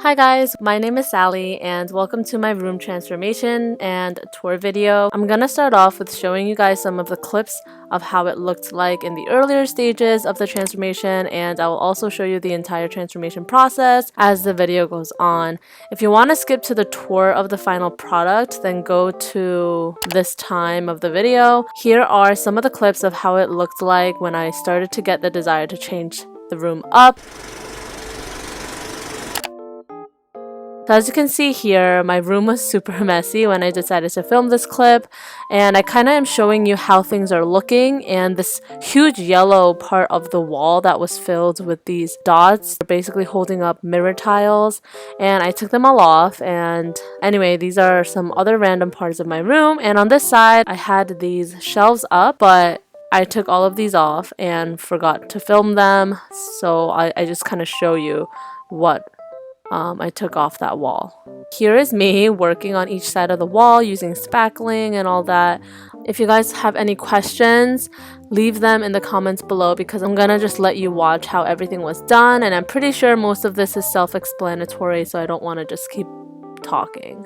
Hi guys, my name is Sally and welcome to my room transformation and tour video. I'm gonna start off with showing you guys some of the clips of how it looked like in the earlier stages of the transformation, and I will also show you the entire transformation process as the video goes on. If you want to skip to the tour of the final product, then go to this time of the video. Here are some of the clips of how it looked like when I started to get the desire to change the room up. So as you can see here, my room was super messy when I decided to film this clip, and I kind of am showing you how things are looking, and this huge yellow part of the wall that was filled with these dots are basically holding up mirror tiles, and I took them all off. And anyway, these are some other random parts of my room, and on this side I had these shelves up, but I took all of these off and forgot to film them, so I just kind of show you what I took off that wall. Here is me working on each side of the wall using spackling and all that. If you guys have any questions, leave them in the comments below because I'm gonna just let you watch how everything was done, and I'm pretty sure most of this is self-explanatory, so I don't want to just keep talking.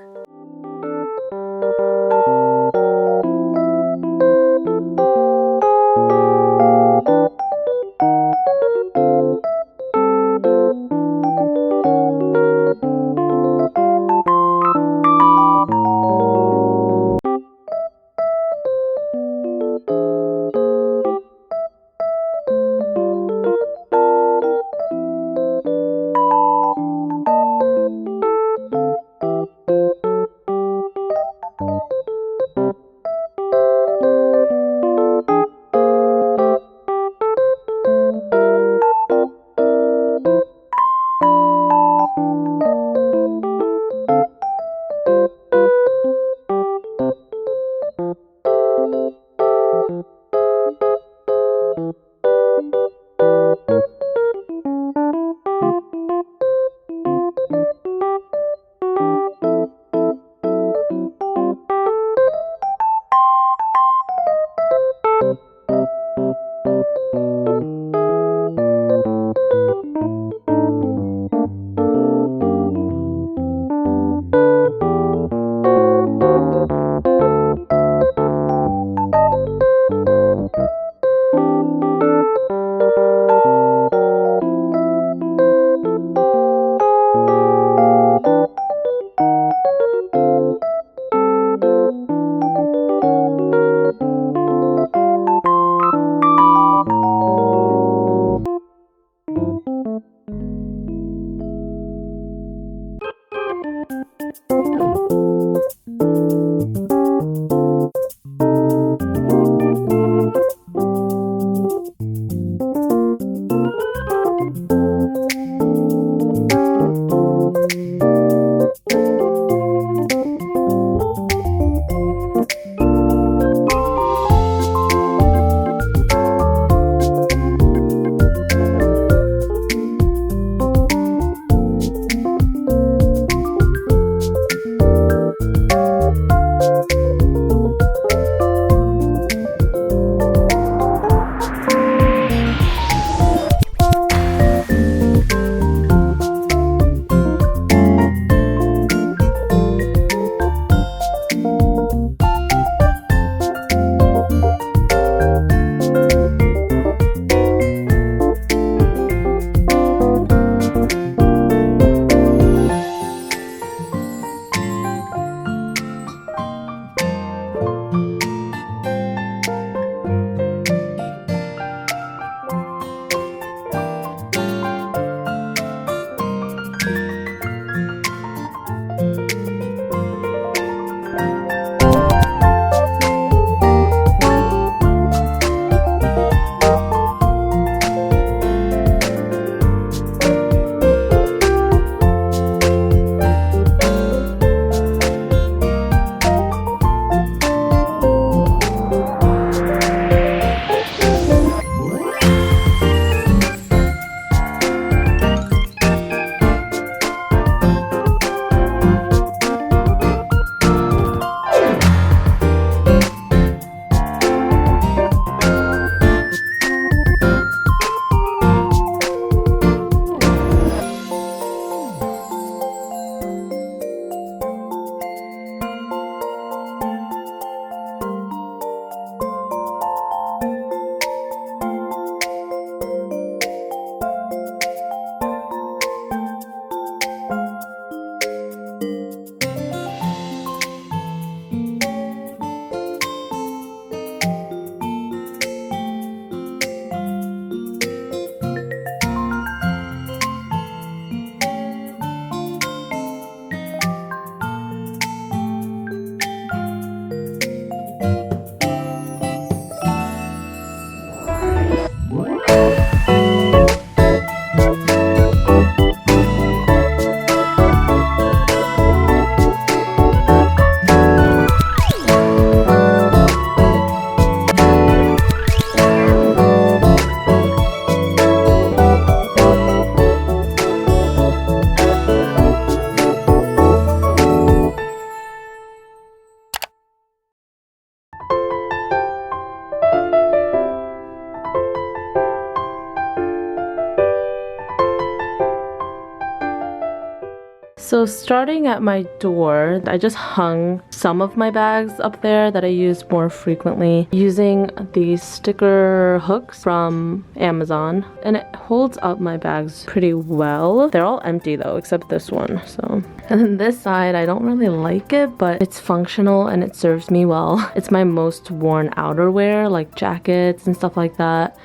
So starting at my door, I just hung some of my bags up there that I use more frequently using these sticker hooks from Amazon, and it holds up my bags pretty well. They're all empty though, except this one. So, and then this side, I don't really like it, but it's functional and it serves me well. It's my most worn outerwear, like jackets and stuff like that.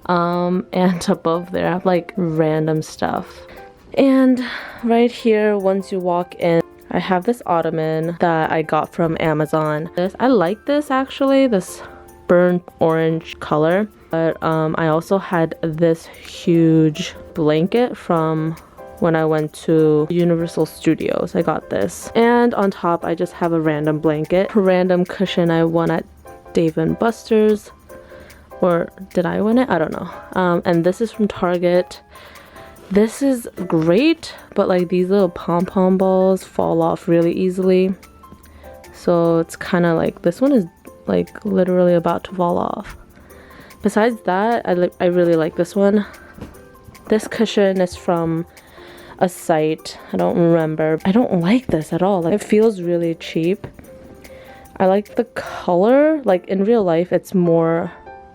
And above there, I have like random stuff. And right here, once you walk in, I have this Ottoman that I got from Amazon. I like this actually, this burnt orange color. But I also had this huge blanket from when I went to Universal Studios. I got this. And on top, I just have a random blanket. A random cushion I won at Dave & Buster's. Or did I win it? I don't know. And this is from Target. This is great, but like these little pom-pom balls fall off really easily. So it's kind of like, this one is like literally about to fall off. Besides that, I really like this one. This cushion is from a site, I don't remember. I don't like this at all. Like, it feels really cheap. I like the color. Like in real life, it's more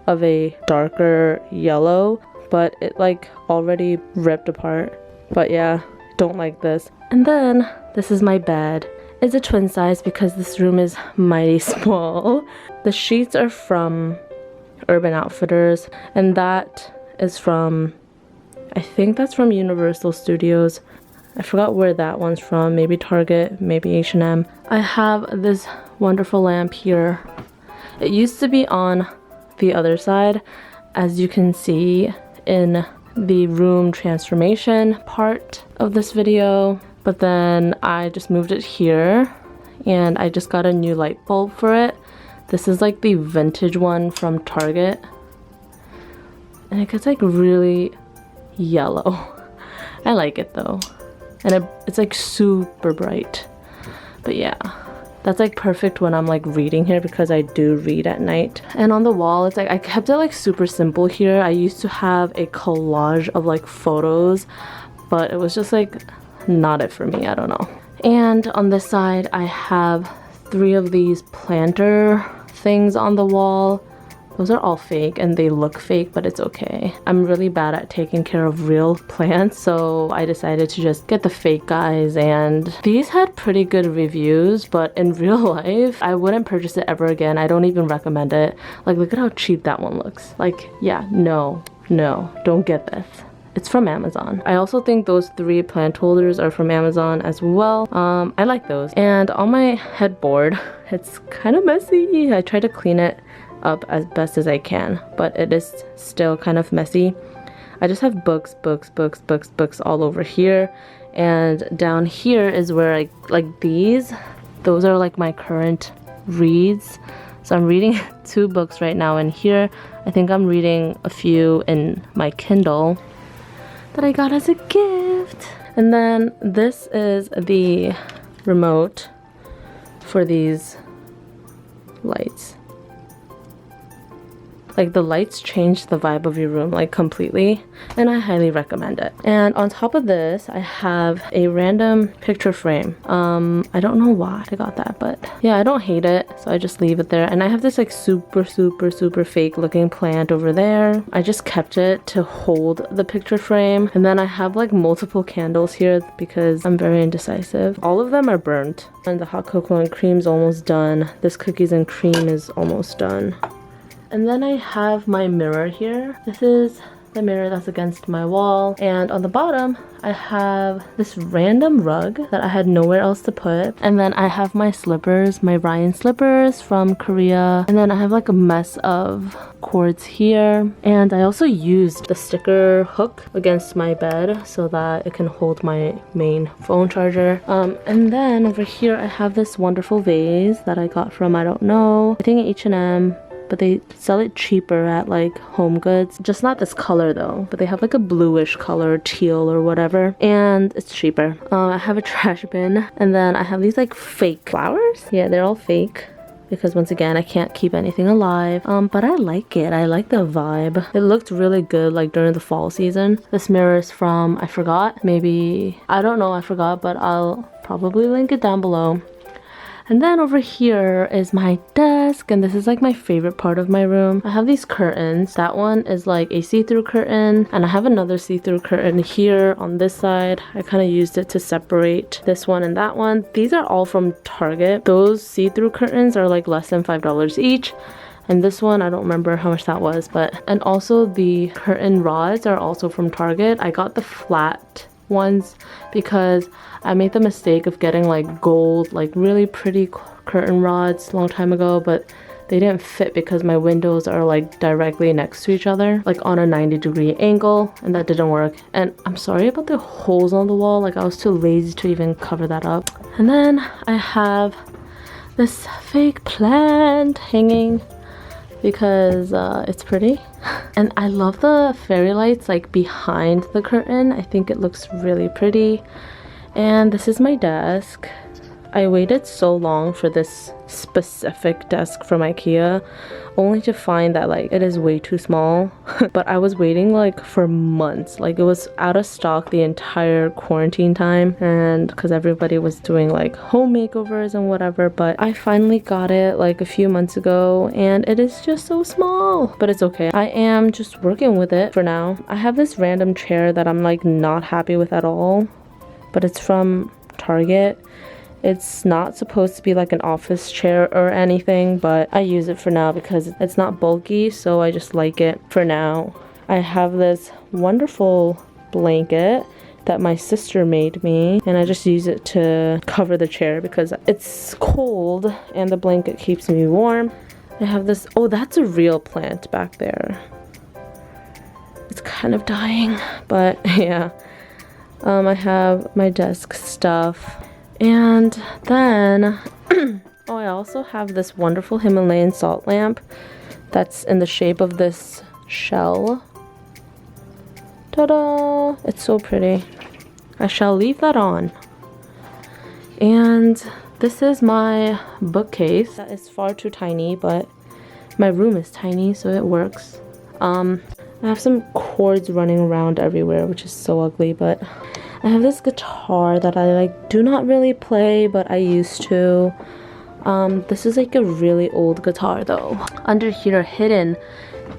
of a darker yellow, but it like already ripped apart. But yeah, don't like this. And then this is my bed. It's a twin size because this room is mighty small. The sheets are from Urban Outfitters, and that is from, I think that's from Universal Studios. I forgot where that one's from. Maybe Target, maybe H&M. I have this wonderful lamp here. It used to be on the other side, as you can see in the room transformation part of this video, but then I just moved it here and I just got a new light bulb for it. This is like the vintage one from Target, and it gets like really yellow. I like it though, and it's like super bright. But yeah, that's like perfect when I'm like reading here because I do read at night. And on the wall, it's like I kept it like super simple here. I used to have a collage of like photos, but it was just like not it for me. I don't know. And on this side, I have 3 of these planter things on the wall. Those are all fake and they look fake, but it's okay. I'm really bad at taking care of real plants, so I decided to just get the fake guys, and these had pretty good reviews, but in real life, I wouldn't purchase it ever again. I don't even recommend it. Like, look at how cheap that one looks. Like, yeah, no, don't get this. It's from Amazon. I also think those 3 plant holders are from Amazon as well. I like those. And on my headboard, it's kind of messy. I try to clean it up as best as I can, but it is still kind of messy. I just have books all over here, and down here is where I like those are like my current reads. So I'm reading 2 books right now in here. I think I'm reading a few in my Kindle that I got as a gift. And then this is the remote for these lights. Like, the lights change the vibe of your room like completely, and I highly recommend it. And on top of this, I have a random picture frame. I don't know why I got that, but yeah, I don't hate it, so I just leave it there. And I have this like super fake looking plant over there. I just kept it to hold the picture frame. And then I have like multiple candles here because I'm very indecisive. All of them are burnt, and the hot cocoa and cream's almost done. This cookies and cream is almost done. And then I have my mirror here. This is the mirror that's against my wall. And on the bottom, I have this random rug that I had nowhere else to put. And then I have my slippers, my Ryan slippers from Korea. And then I have like a mess of cords here. And I also used the sticker hook against my bed so that it can hold my main phone charger. And then over here, I have this wonderful vase that I got from, I don't know, I think H&M. But they sell it cheaper at like Home Goods. Just not this color though, but they have like a bluish color, teal or whatever, and it's cheaper. I have a trash bin, and then I have these like fake flowers. Yeah, they're all fake. because once again I can't keep anything alive, but I like it. I like the vibe. It looked really good like during the fall season. This mirror is from, I forgot, maybe, I don't know, I forgot, but I'll probably link it down below. And then over here is my desk, and this is like my favorite part of my room. I have these curtains. That one is like a see-through curtain, and I have another see-through curtain here on this side. I kind of used it to separate this one and that one. These are all from Target. Those see-through curtains are like less than $5 each. And this one, I don't remember how much that was, but, and also the curtain rods are also from Target. I got the flat ones because I made the mistake of getting like gold, like really pretty curtain rods a long time ago, but they didn't fit because my windows are like directly next to each other, like on a 90-degree angle, and that didn't work. And I'm sorry about the holes on the wall, like I was too lazy to even cover that up. And then I have this fake plant hanging because it's pretty. And I love the fairy lights like behind the curtain. I think it looks really pretty. And this is my desk. I waited so long for this specific desk from IKEA, only to find that like it is way too small. But I was waiting like for months. Like it was out of stock the entire quarantine time, and because everybody was doing like home makeovers and whatever. But I finally got it like a few months ago, and it is just so small, but it's okay. I am just working with it for now. I have this random chair that I'm like not happy with at all, but it's from Target. It's not supposed to be like an office chair or anything, but I use it for now because it's not bulky, so I just like it for now. I have this wonderful blanket that my sister made me, and I just use it to cover the chair because it's cold and the blanket keeps me warm. I have this, oh, that's a real plant back there. It's kind of dying, but yeah. I have my desk stuff. And then, oh, I also have this wonderful Himalayan salt lamp that's in the shape of this shell. Ta-da! It's so pretty. I shall leave that on. And this is my bookcase. That is far too tiny, but my room is tiny, so it works. I have some cords running around everywhere, which is so ugly, but I have this guitar that I like do not really play, but I used to. This is like a really old guitar though. Under here hidden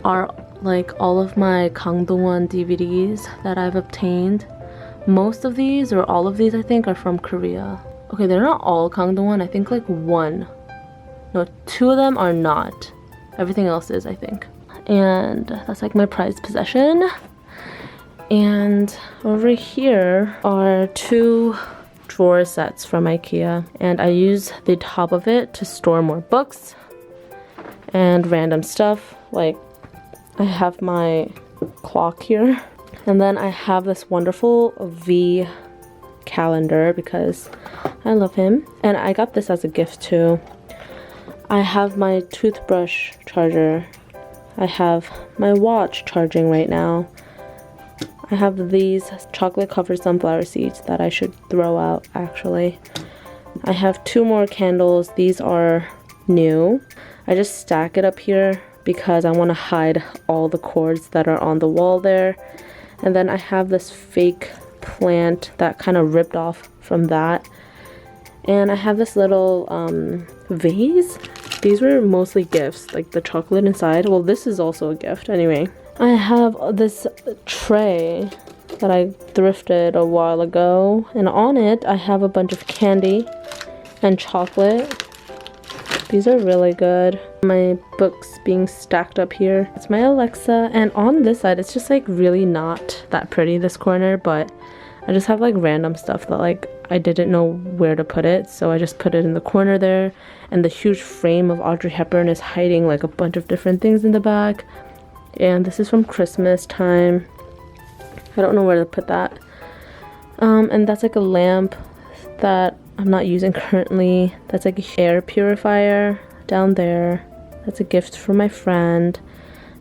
are like all of my Kangdong-won DVDs that I've obtained. Most of these, or all of these I think, are from Korea. Okay, they're not all Kangdong-won. I think like one. No, two of them are not. Everything else is, I think. And that's like my prized possession. And over here are two drawer sets from IKEA, and I use the top of it to store more books and random stuff. Like I have my clock here, and then I have this wonderful V calendar because I love him, and I got this as a gift too. I have my toothbrush charger. I have my watch charging right now. I have these chocolate covered sunflower seeds that I should throw out actually. I have two more candles. These are new. I just stack it up here because I want to hide all the cords that are on the wall there. And then I have this fake plant that kind of ripped off from that. And I have this little vase. These were mostly gifts, like the chocolate inside. Well, this is also a gift anyway. I have this tray that I thrifted a while ago, and on it I have a bunch of candy and chocolate. These are really good. My books being stacked up here. It's my Alexa, and on this side it's just like really not that pretty, this corner, but I just have like random stuff that like I didn't know where to put it, so I just put it in the corner there. And the huge frame of Audrey Hepburn is hiding like a bunch of different things in the back. And this is from Christmas time. I don't know where to put that. And that's like a lamp that I'm not using currently. That's like an air purifier down there. That's a gift from my friend.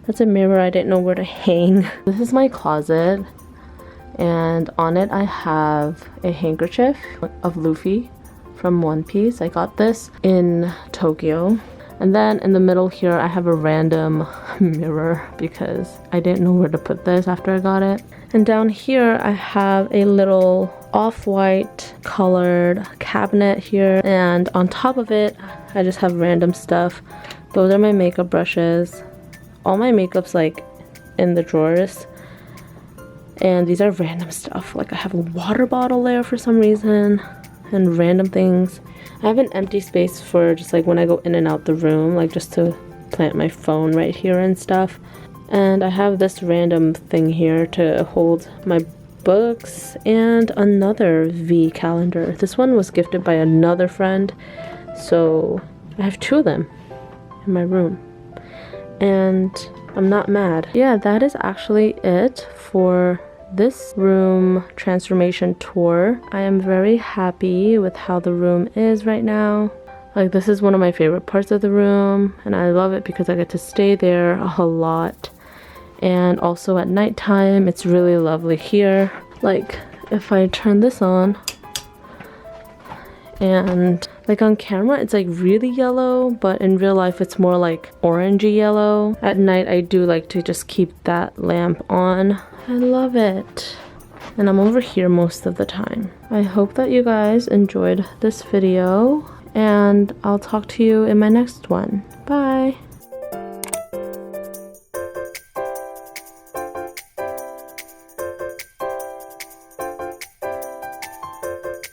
That's a mirror I didn't know where to hang. This is my closet, and on it I have a handkerchief of Luffy from One Piece. I got this in Tokyo. And then in the middle here, I have a random mirror because I didn't know where to put this after I got it. And down here, I have a little off-white colored cabinet here. And on top of it, I just have random stuff. Those are my makeup brushes. All my makeup's like in the drawers. And these are random stuff. Like I have a water bottle there for some reason. And random things. I have an empty space for just like when I go in and out the room, like just to plant my phone right here and stuff. And I have this random thing here to hold my books and another V calendar. This one was gifted by another friend, so I have 2 of them in my room. And I'm not mad. Yeah, that is actually it for this room transformation tour. I am very happy with how the room is right now. Like this is one of my favorite parts of the room and I love it because I get to stay there a lot. And also at nighttime, it's really lovely here. Like if I turn this on and like on camera, it's like really yellow, but in real life, it's more like orangey yellow. At night, I do like to just keep that lamp on. I love it. And I'm over here most of the time. I hope that you guys enjoyed this video and I'll talk to you in my next one. Bye.